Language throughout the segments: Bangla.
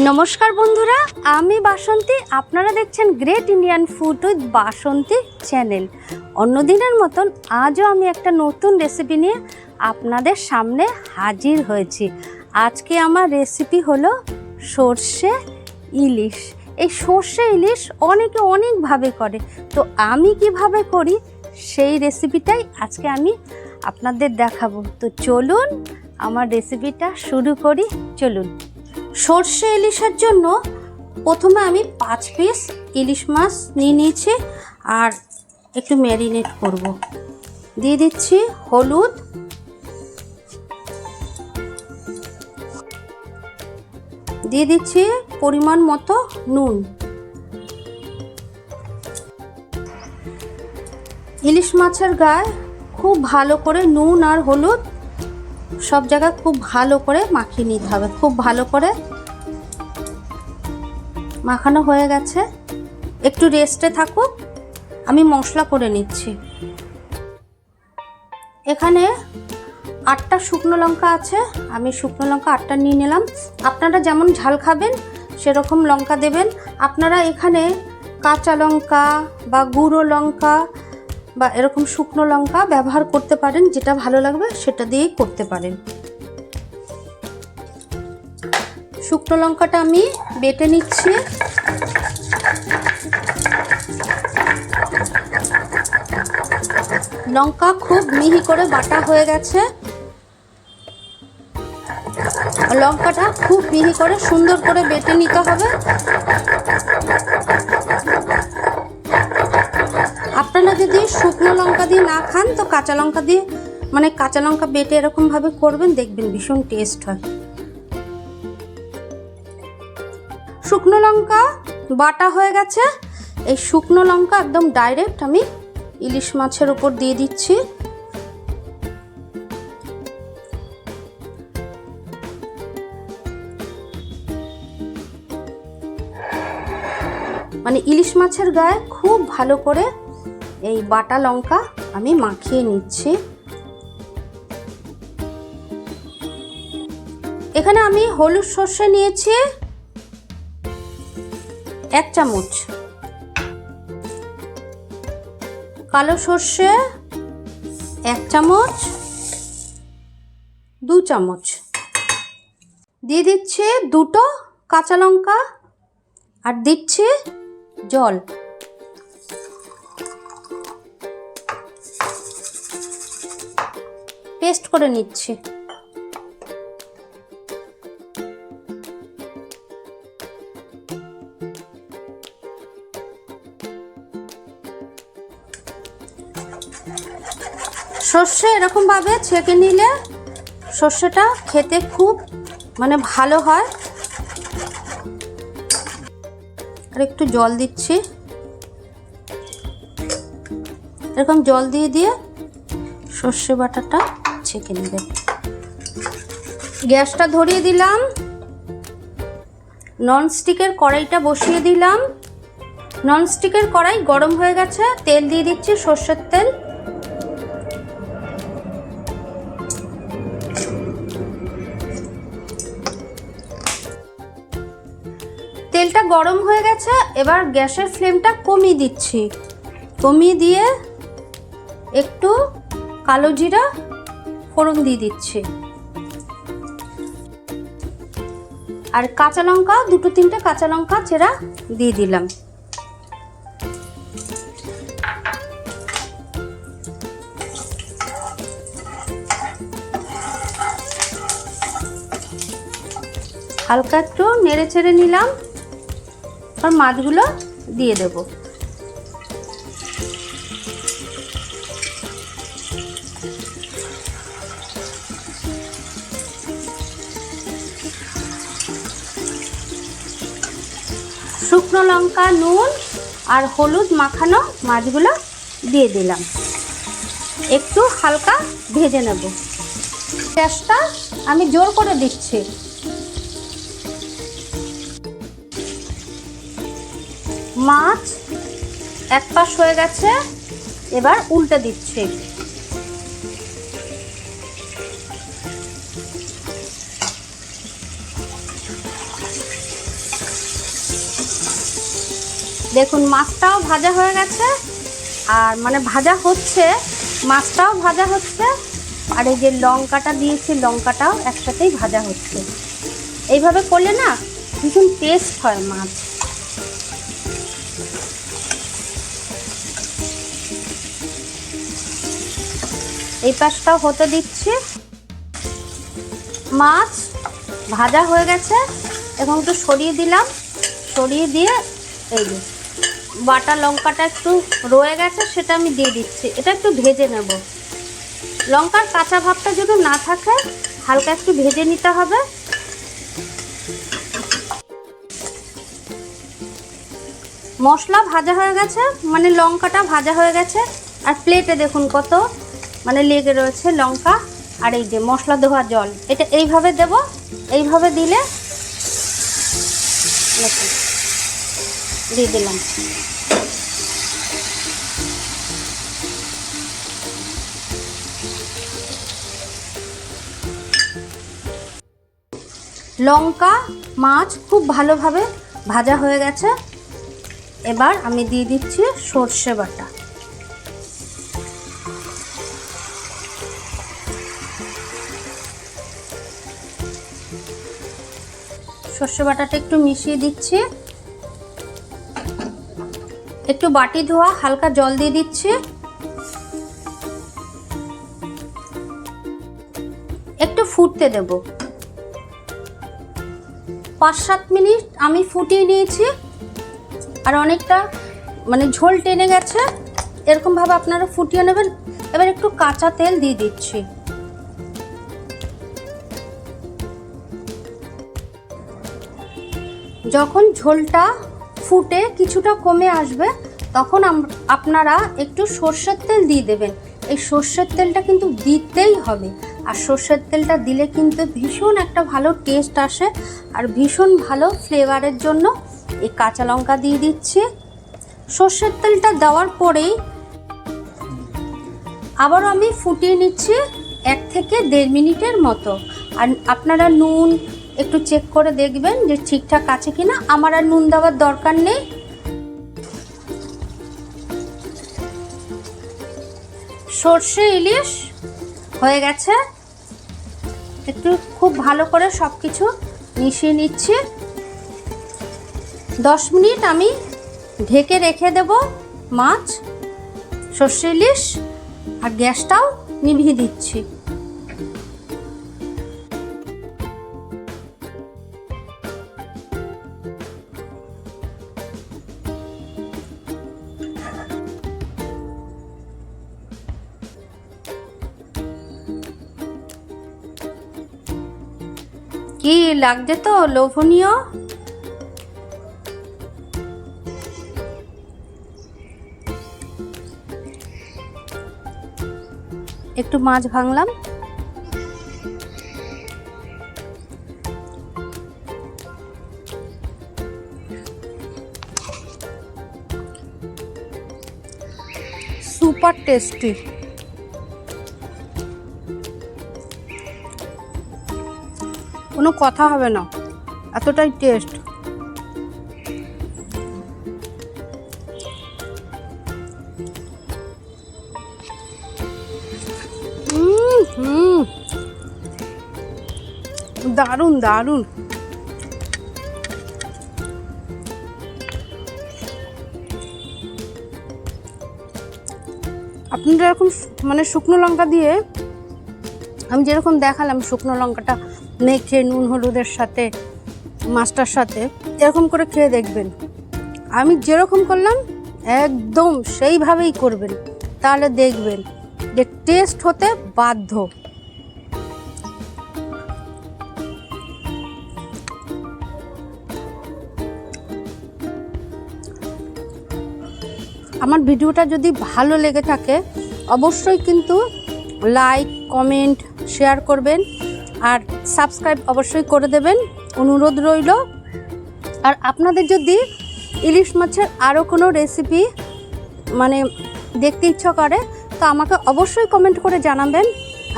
নমস্কার বন্ধুরা, আমি বাসন্তী। আপনারা দেখছেন great Indian food with Basanti channel. অন্যদিনের মতন আজও আমি একটা নতুন রেসিপি নিয়ে আপনাদের সামনে হাজির হয়েছি। আজকে আমার রেসিপি হলো সর্ষে ইলিশ। এই সর্ষে ইলিশ অনেকে অনেকভাবে করে, তো আমি কিভাবে করি সেই রেসিপিটাই আজকে আমি আপনাদের দেখাবো। তো চলুন আমার রেসিপিটা শুরু করি। চলুন। সর্ষে ইলিশের জন্য প্রথমে আমি 5 পিস ইলিশ মাছ নিয়ে নিয়েছি আর একটু ম্যারিনেট করব। দিয়ে দিচ্ছি হলুদ, দিয়ে দিচ্ছি পরিমাণ মতো নুন। ইলিশ মাছের গায়ে খুব ভালো করে নুন আর হলুদ সব জায়গায় খুব ভালো করে মাখিয়ে নিতে হবে। খুব ভালো করে মাখানো হয়ে গেছে, একটু রেস্টে থাকুক, আমি মশলা করে নিচ্ছি। এখানে 8টা শুকনো লঙ্কা আছে, আমি শুকনো লঙ্কা 8টা নিয়ে নিলাম। আপনারা যেমন ঝাল খাবেন সেরকম লঙ্কা দেবেন। আপনারা এখানে কাঁচা লঙ্কা বা গুঁড়ো লঙ্কা বা এরকম শুকনো লঙ্কা ব্যবহার করতে পারেন, যেটা ভালো লাগবে সেটা দিয়েই করতে পারেন। শুকনো লঙ্কাটা আমি বেটে নিচ্ছি। লঙ্কা খুব মিহি করে বাটা হয়ে গেছে। লঙ্কাটা খুব মিহি করে সুন্দর করে বেটে নিতে হবে। আপনারা যদি শুকনো লঙ্কা দিয়ে না খান তো কাঁচা লঙ্কা দিয়ে, মানে কাঁচা লঙ্কা বেটে এরকমভাবে করবেন, দেখবেন ভীষণ টেস্ট হয়। শুকনো লঙ্কা বাটা হয়ে গেছে। এই শুকনো লঙ্কা একদম ডাইরেক্ট আমি ইলিশ মাছের উপর দিয়ে দিচ্ছি। মানে ইলিশ মাছের গায়ে খুব ভালো করে এই বাটা লঙ্কা আমি মাখিয়ে নিচ্ছি। এখানে আমি হলুদ সর্ষে নিয়েছি 1 চামচ, কালো সর্ষে 1 চামচ, 2 চামচ, দিয়ে দিচ্ছি 2টো কাঁচা লঙ্কা আর দিচ্ছি জল। পেস্ট করে নিচ্ছি। সর্ষে এরকমভাবে ছেঁকে নিলে সর্ষেটা খেতে খুব ভালো হয়। আর একটু জল দিচ্ছি, এরকম জল দিয়ে দিয়ে সর্ষে বাটাটা ছেঁকে নেবে। গ্যাসটা ধরিয়ে দিলাম, ননস্টিকের কড়াইটা বসিয়ে দিলাম। ননস্টিকের কড়াই গরম হয়ে গেছে, তেল দিয়ে দিচ্ছি, সর্ষের তেল। তেলটা গরম হয়ে গেছে, এবার গ্যাসের ফ্লেমটা কমিয়ে দিচ্ছি। কমিয়ে দিয়ে একটু কালো জিরা ফোড়ন দিয়ে দিচ্ছি আর কাঁচা লঙ্কা 2-3টে কাঁচা লঙ্কা চেরা দিয়ে দিলাম। হালকা একটু নেড়ে চেড়ে নিলাম আর মাছগুলো দিয়ে দেব। শুকনো লঙ্কা, নুন আর হলুদ মাখানো মাছগুলো দিয়ে দিলাম। একটু হালকা ভেজে নেব। গ্যাসটা আমি জোর করে দিচ্ছি। মাছ এক পাশ হয়ে গেছে, এবার উল্টে দিচ্ছি। দেখুন মাছটাও ভাজা হয়ে গেছে, আর মানে ভাজা হচ্ছে, মাছটাও ভাজা হচ্ছে, আর এই যে লঙ্কাটা দিয়েছি লঙ্কাটাও একসাথেই ভাজা হচ্ছে। এইভাবে করলে না ভীষণ টেস্ট হয় মাছ। এই পাশটাও হতে দিচ্ছি। মাছ ভাজা হয়ে গেছে, এবং একটু সরিয়ে দিলাম, সরিয়ে দিয়ে এই যে বাটা লঙ্কাটা একটু রয়ে গেছে সেটা আমি দিয়ে দিচ্ছি। এটা একটু ভেজে নেব, লঙ্কার কাঁচা ভাবটা যদি না থাকে হালকা একটু ভেজে নিতে হবে। মশলা ভাজা হয়ে গেছে, মানে লঙ্কাটা ভাজা হয়ে গেছে, আর প্লেটে দেখুন কত মানে লেগে রয়েছে লঙ্কা, আর এই যে মশলা দেওয়া জল, এটা এইভাবে দেব। এইভাবে দিলে দিয়ে দিলাম। লঙ্কা মাছ খুব ভালোভাবে ভাজা হয়ে গেছে। এবার আমি দিয়ে দিচ্ছি সর্ষে বাটা। সর্ষে বাটাটা একটু মিশিয়ে দিচ্ছি, একটু বাটি ধোয়া হালকা জল দিয়ে দিচ্ছি, একটু ফুটতে দেব। 5-7 মিনিট আমি ফুটিয়ে নিয়েছি, আর অনেকটা মানে ঝোল টেনে গেছে, এরকমভাবে আপনারা ফুটিয়ে নেবেন। এবার একটু কাঁচা তেল দিয়ে দিচ্ছি। যখন ঝোলটা ফুটে কিছুটা কমে আসবে তখন আপনারা একটু সর্ষের তেল দিয়ে দেবেন। এই সর্ষের তেলটা কিন্তু দিতেই হবে, আর সর্ষের তেলটা দিলে কিন্তু ভীষণ একটা ভালো টেস্ট আসে, আর ভীষণ ভালো ফ্লেভারের জন্য এই কাঁচা লঙ্কা দিয়ে দিচ্ছি। সর্ষের তেলটা দেওয়ার পরেই আবারও আমি ফুটিয়ে নিচ্ছি 1 থেকে 1.5 মিনিটের মতো। আর আপনারা নুন একটু চেক করে দেখবেন যে ঠিকঠাক আছে কিনা। আমার আর নুন দেওয়ার দরকার নেই। সর্ষে ইলিশ হয়ে গেছে, একটু খুব ভালো করে সব কিছু মিশিয়ে নিচ্ছি। 10 মিনিট আমি ঢেকে রেখে দেব মাছ সর্ষে ইলিশ, আর গ্যাসটাও নিভিয়ে দিচ্ছি। কি লাগছে তো লোভনীয়। একটু মাছ ভাঙলাম, সুপার টেস্টি। কোনো কথা হবে না, এতটাই টেস্ট। দারুণ দারুণ। আপনারা এরকম মানে শুকনো লঙ্কা দিয়ে, আমি যেরকম দেখালাম শুকনো লঙ্কাটা মেখে নুন হলুদের সাথে মাছটার সাথে এরকম করে খেয়ে দেখবেন। আমি যেরকম করলাম একদম সেইভাবেই করবেন, তাহলে দেখবেন যে টেস্ট হতে বাধ্য। আমার ভিডিওটা যদি ভালো লেগে থাকে অবশ্যই কিন্তু লাইক কমেন্ট শেয়ার করবেন, আর সাবস্ক্রাইব অবশ্যই করে দেবেন, অনুরোধ রইল। আর আপনাদের যদি ইলিশ মাছের আরও কোনো রেসিপি মানে দেখতে ইচ্ছা করে তো আমাকে অবশ্যই কমেন্ট করে জানাবেন,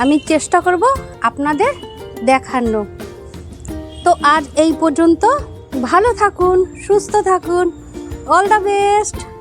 আমি চেষ্টা করব আপনাদের দেখানো। তো আজ এই পর্যন্ত, ভালো থাকুন, সুস্থ থাকুন। All the best.